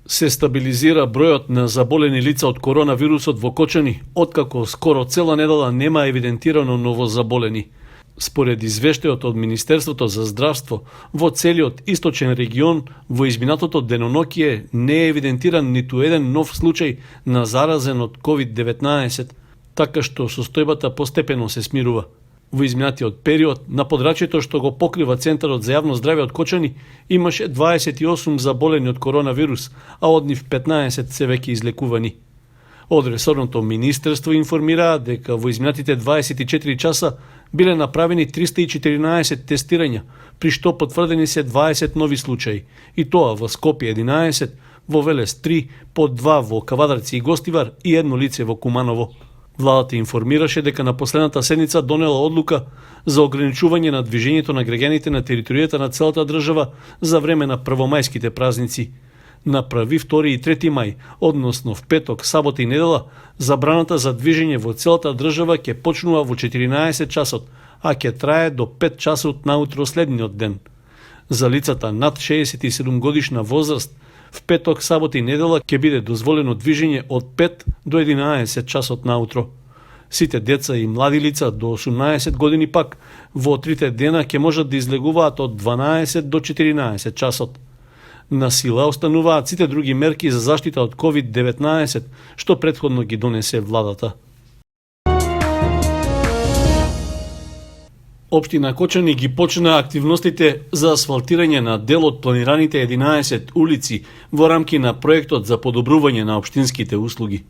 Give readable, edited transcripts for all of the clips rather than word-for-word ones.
Се стабилизира бројот на заболени лица од коронавирусот во Кочани, откако скоро цела недела нема евидентирано новозаболени. Според извештајот од Министерството за здравство, во целиот источен регион во изминатото деноноќие не е евидентиран ниту еден нов случај на заразен од COVID-19, така што состојбата постепено се смирува. Во изминатиот период, на подрачјето што го покрива Центарот за јавно здравје од Кочани, имаше 28 заболени од коронавирус, а од нив 15 се веќе излекувани. Од ресорното министерство информираа дека во изминатите 24 часа биле направени 314 тестирања, при што потврдени се 20 нови случаи, и тоа во Скопје 11, во Велес 3, по 2 во Кавадарци и Гостивар и едно лице во Куманово. Владата информираше дека на последната седница донела одлука за ограничување на движењето на граѓаните на територијата на целата држава за време на првомајските празници. На 1, 2 и 3 мај, односно в петок, сабота и недела, забраната за движење во целата држава ќе почнува во 14 часот, а ќе трае до 5 часот наутро следниот ден. За лицата над 67 годишна возраст, в петок, сабота и недела ќе биде дозволено движење од 5 до 11 часот наутро. Сите деца и млади лица до 18 години пак во трите дена ќе можат да излегуваат од 12 до 14 часот. На сила остануваат сите други мерки за заштита од COVID-19, што претходно ги донесе владата. Општина Кочани ги почна активностите за асфалтирање на дел од планираните 11 улици во рамки на проектот за подобрување на општинските услуги.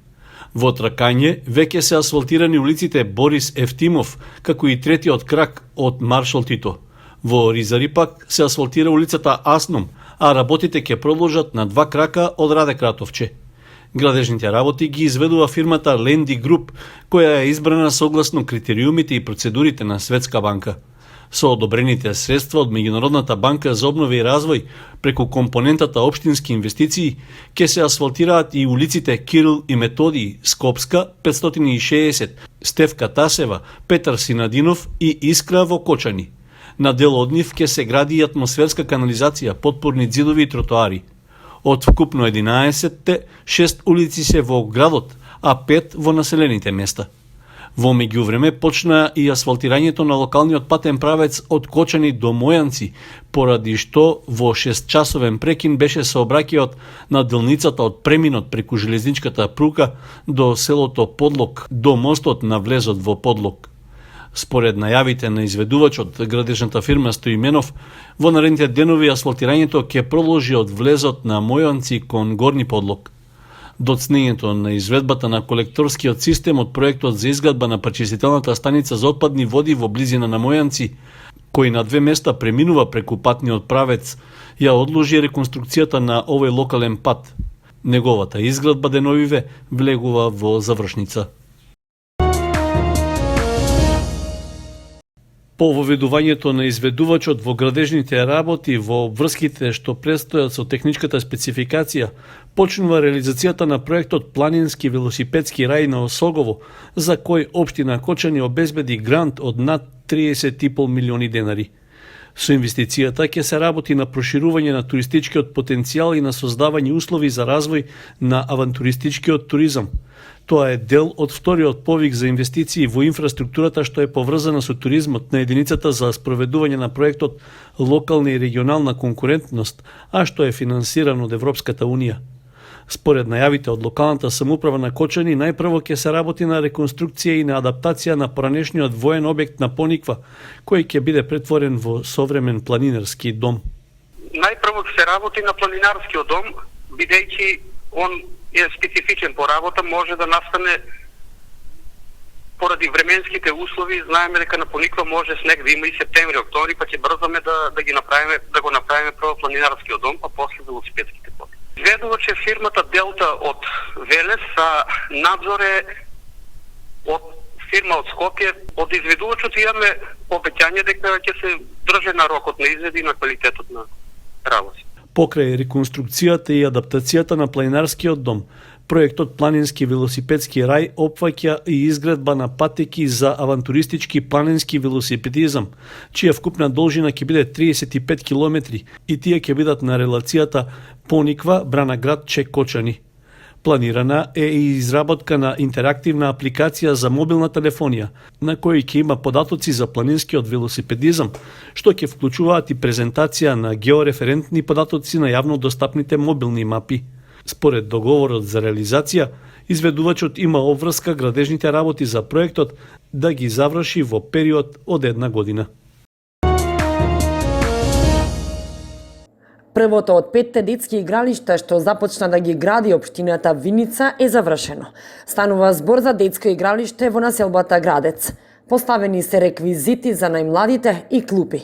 Во Тракање веќе се асфалтирани улиците Борис Ефтимов, како и третиот крак од Маршал Тито. Во Ризари пак се асфалтира улицата Асном, а работите ќе продолжат на 2 крака од Раде Кратовче. Градежните работи ги изведува фирмата Ленди Груп, која е избрана согласно критериумите и процедурите на Светска банка. Со одобрените средства од Меѓународната банка за обнова и развој, преку компонентата општински инвестиции, ќе се асфалтираат и улиците Кирил и Методиј, Скопска 560, Стефка Тасева, Петар Синадинов и Искра во Кочани. На дел од нив ќе се гради и атмосферска канализација, потпорни ѕидови и тротоари. Од вкупно 11-те, 6 улици се во градот, а 5 во населените места. Во меѓувреме почна и асфалтирањето на локалниот патен правец од Кочани до Мојанци, поради што во 6-часовен прекин беше сообраќајот на делницата од преминот преку железничката пруга до селото Подлог, до мостот на влезот во Подлог. Според најавите на изведувачот, градежната фирма Стоименов, во наредните денови асфалтирањето ќе продолжи од влезот на Мојанци кон Горни Подлог. Доцнењето на изведбата на колекторскиот систем од проектот за изградба на пречистителната станица за отпадни води во близина на Мојанци, кој на 2 места преминува преку патниот правец, ја одложи реконструкцијата на овој локален пат. Неговата изградба деновиве влегува во завршница. По воведувањето на изведувачот во градежните работи во врските што престојат со техничката спецификација, почнува реализацијата на проектот Планински велосипедски рај на Осогово, за кој општина Кочани обезбеди грант од над 30,5 милиони денари. Со инвестицијата ќе се работи на проширување на туристичкиот потенцијал и на создавање услови за развој на авантуристичкиот туризам. Тоа е дел од вториот повик за инвестиции во инфраструктурата што е поврзана со туризмот на единицата за спроведување на проектот Локална и регионална конкурентност, а што е финансиран од Европската Унија. Според најавите од локалната самоуправа на Кочани, најпрво ќе се работи на реконструкција и на адаптација на поранешниот воен објект на Пониква, кој ќе биде претворен во современ планинарски дом. Најпрво ќе се работи на планинарскиот дом, бидејќи он е специфичен по работа, може да настане поради временските услови. Знаеме дека на Пониква може снег да има и септември, октомври, па ќе брзаме да го направиме прво планинарскиот дом, па после велосипедските пати. Изведуваче фирмата Делта од Велес, а надзор е од фирма од Скопје. Од изведувачот имаме обеќање дека ќе се држи на рокот на изведи и на квалитетот на работи. Покрај реконструкцијата и адаптацијата на планинарскиот дом, проектот Планински велосипедски рај опфаќа и изградба на патеки за авантуристички планински велосипедизам, чија вкупна должина ќе биде 35 километри и тие ќе бидат на релацијата Пониква-Бранаград-Чекочани. Планирана е и изработка на интерактивна апликација за мобилна телефонија, на кој ќе има податоци за планинскиот велосипедизам, што ќе вклучуваат и презентација на геореферентни податоци на јавно достапните мобилни мапи. Според договорот за реализација, изведувачот има обврска градежните работи за проектот да ги заврши во период од 1 година. Првото од 5 детски игралишта што започна да ги гради општината Виница е завршено. Станува збор за детско игралиште во населбата Градец. Поставени се реквизити за најмладите и клупи.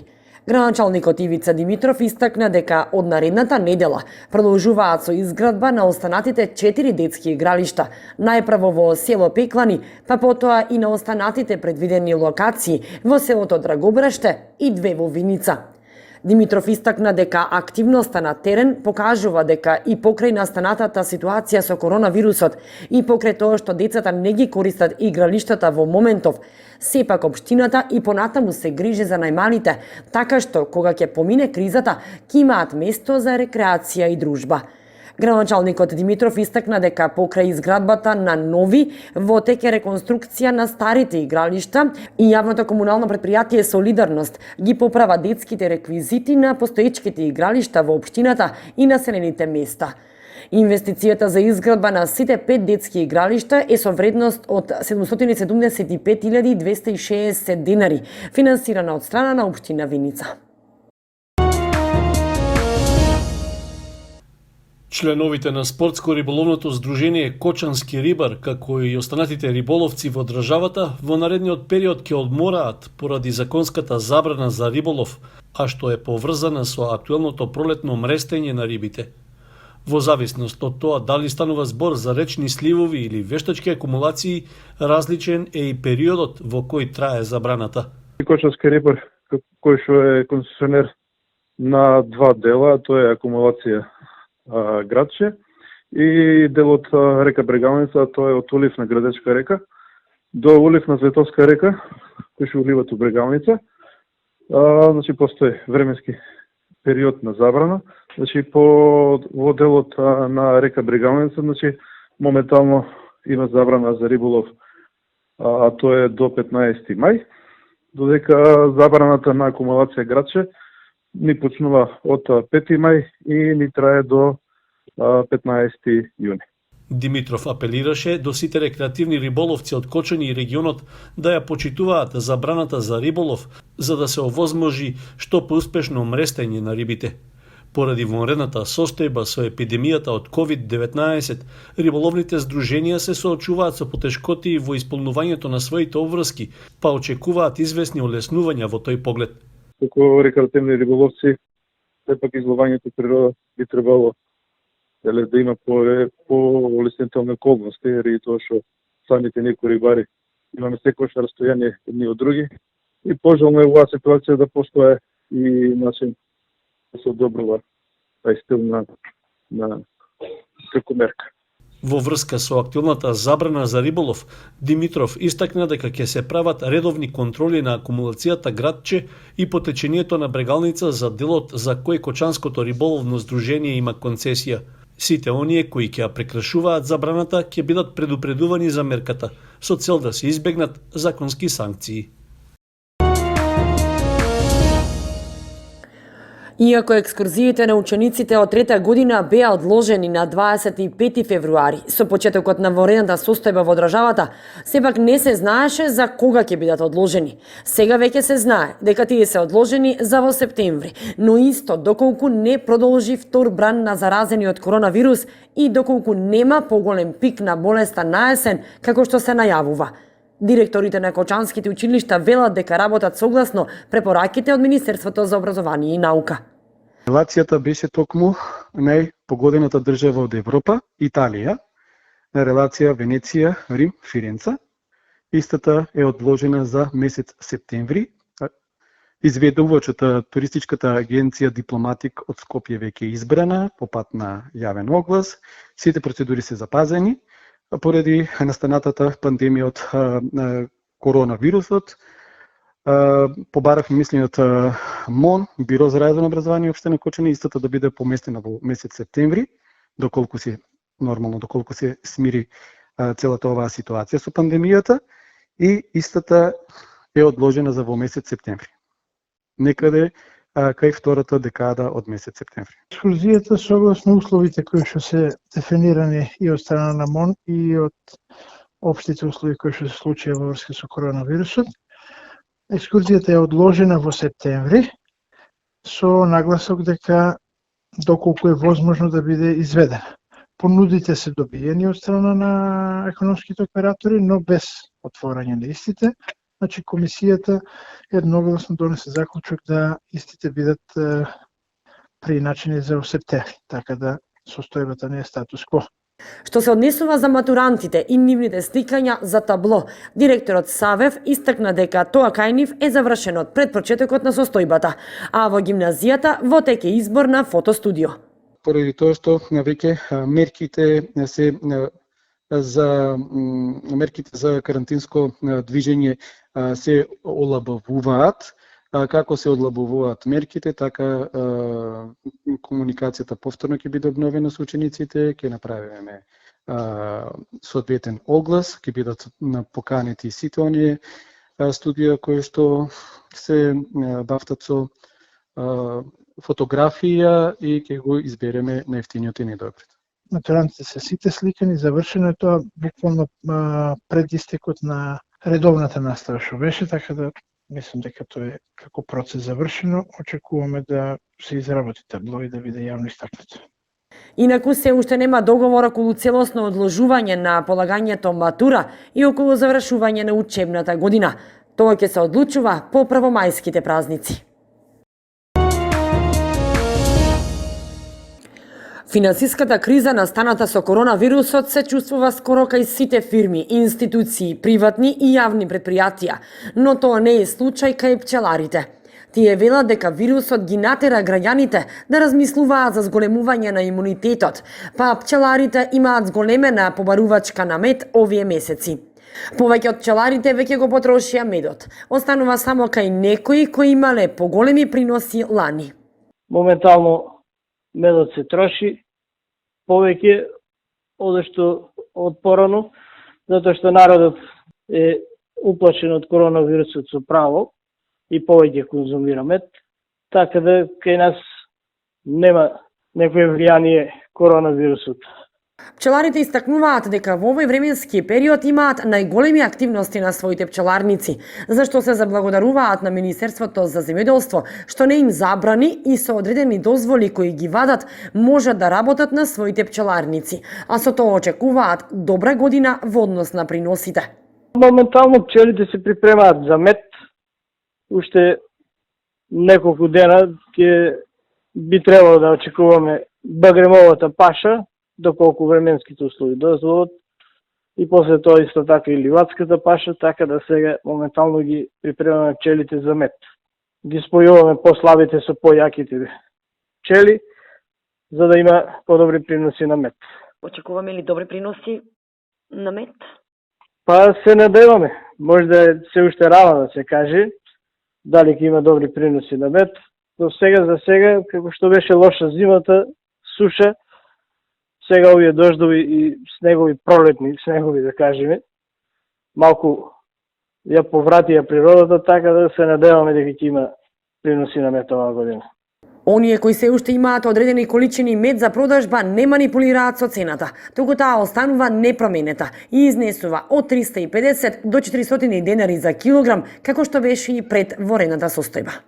Градоначалникот Ивица Димитров истакна дека од наредната недела продолжуваат со изградба на останатите 4 детски игралишта, најпрво во село Пеклани, па потоа и на останатите предвидени локации во селото Драгобраште и 2 во Виница. Димитров истакна дека активноста на терен покажува дека и покрај настанатата ситуација со коронавирусот и покрај тоа што децата не ги користат игралиштата во моментов, сепак општината и понатаму се грижи за најмалите, така што кога ќе помине кризата, ќе имаат место за рекреација и дружба. Градоначалникот Димитров истакна дека покрај изградбата на нови, во тек е реконструкција на старите игралишта и јавното комунално претпријатие Солидарност ги поправа детските реквизити на постоечките игралишта во општината и населените места. Инвестицијата за изградба на сите 5 детски игралишта е со вредност од 775.260 денари, финансирана од страна на општина Виница. Членовите на спортско-риболовното здружение Кочански рибар, како и останатите риболовци во државата, во наредниот период ќе одмораат поради законската забрана за риболов, а што е поврзана со актуелното пролетно мрестење на рибите. Во зависност од тоа дали станува збор за речни сливови или вештачки акумулации, различен е и периодот во кој трае забраната. Кочански рибар, кој што е концесионер на 2 дела, тоа е акумулација Градче и делот река Брегалница, тоа е од улив на Градечка река до улив на Световска река, кој што уливат у Брегалница. Значи постои временски период на забрана. Значи во делот на река Брегалница, значи моментално има забрана за риболов, а тоа е до 15 мај, додека забраната на акумулација Градче ни почнува од 5 мај и ни трае до 15 јуни. Димитров апелираше до сите рекреативни риболовци од Кочани и регионот да ја почитуваат забраната за риболов, за да се овозможи што поуспешно мрестење на рибите. Поради вонредната состојба со епидемијата од COVID-19, риболовните здруженија се соочуваат со потешкоти во исполнувањето на своите обврски, па очекуваат известни олеснувања во тој поглед. Како рекреативни риболовци, сепак изловањето природа би требало да има по-олеснителни околности, и тоа што самите некои рибари имаме секојаш растојание едни од други. И пожелно е оваа ситуација да постои и начин да се одобрува тај стил на како мерка. Во врска со актуелната забрана за риболов, Димитров истакна дека ќе се прават редовни контроли на акумулацијата Градче и потечението на Брегалница за делот за кој Кочанското риболовно здружение има концесија. Сите оние кои ќе ја прекрашуваат забраната ќе бидат предупредувани за мерката, со цел да се избегнат законски санкции. Иако екскурзиите на учениците од трета година беа одложени на 25 февруари со почетокот на вонредната состојба во државата, сепак не се знаеше за кога ќе бидат одложени. Сега веќе се знае дека тие се одложени за во септември, но исто доколку не продолжи втор бран на заразени од коронавирус и доколку нема поголем пик на болеста на есен како што се најавува. Директорите на кочанските училишта велат дека работат согласно препораките од Министерството за образование и наука. Релацијата беше токму најпогодената држава од Европа, Италија, на релација Венеција, Рим, Фиренца. Истата е одложена за месец септември Изведувачата туристичката агенција Дипломатик од Скопје веќе е избрана по пат на јавен оглас. Сите процедури се запазени поради настанатата пандемија од коронавирусот. Побаравме мислење од МОН, Биро за развој на образование и општина Кочани, истата да биде поместена во месец септември, доколку се смири целата оваа ситуација со пандемијата, и истата е одложена за во месец септември. Некаде кај втората декада од месец септември. Екскурзијата согласно условите кои што се дефинирани и од страна на МОН и од општите услови кои што се случија во врска со коронавирусот. Екскурзијата е одложена во септември со нагласок дека доколку е возможно да биде изведена. Понудите се добиени од страна на економските оператори, но без отворање на истите. Значи, комисијата едногласно донесе заклучок да истите бидат приначени за септември, така да состојбата не е статус кво. Што се однесува за матурантите и нивните сликања за табло, директорот Савев истакна дека тоа кај нив е завршено од пред почетокот на состојбата, а во гимназијата во тек е избор на фотостудио. Поради тоа што веќе мерките за карантинско движење се олабавуваат. Како се одлабувуваат мерките, така комуникацијата повторно ќе биде обновена со учениците, ќе направиме соодветен оглас, ќе бидат поканети сите оние студија кои што се бавтат со фотографија и ќе го избереме најефтиниот и најдобрите. Матурантите се сите сликани, завршено е тоа буквално пред истекот на редовната настава што беше, така да мислам дека тоа е како процес завршено. Очекуваме да се изработи табло и да биде јавно истакнато. Инаку се уште нема договор околу целосно одложување на полагањето матура и околу завршување на учебната година. Тоа ќе се одлучува по првомајските празници. Финансиската криза настаната со коронавирусот се чувствува скоро кај сите фирми, институции, приватни и јавни предпријатија, но тоа не е случај кај пчеларите. Тие велат дека вирусот ги натера граѓаните да размислуваат за зголемување на имунитетот, па пчеларите имаат зголемена побарувачка на мед овие месеци. Повеќе од пчеларите веќе го потрошија медот. Останува само кај некои кои имале поголеми приноси лани. Моментално медот се троши повеќе одешто од порано, затоа што народот е уплашен од коронавирусот со право и повеќе конзумира мед, така да кај нас нема некој влијание коронавирусот. Пчеларите истакнуваат дека во овој временски период имаат најголеми активности на своите пчеларници, зашто се заблагодаруваат на Министерството за земјоделство, што не им забрани и со одредени дозволи кои ги вадат можат да работат на своите пчеларници, а со тоа очекуваат добра година во однос на приносите. Моментално пчелите се припремаат за мед. Уште неколку дена ќе би требало да очекуваме багремовата паша, доколку временските услови дозволат, и после тоа исто така и ливадската паша, така да сега моментално ги припремаме пчелите за мед. Ги спојуваме послабите со појаките пчели, за да има подобри приноси на мед. Очекуваме ли добри приноси на мед? Па се надеваме. Може да е се уште рано да се каже дали ќе има добри приноси на мед, но сега за сега, како што беше лоша зимата, суша, сега овие дождови и снегови, пролетни снегови, да кажеме, малку ја повратија природата, така да се надеваме дека ќе има приноси на мед оваа година. Оние кои се уште имаат одредени количини мед за продажба не манипулираат со цената, туку таа останува непроменета и изнесува од 350 до 400 денари за килограм, како што беше и пред ворената состојба.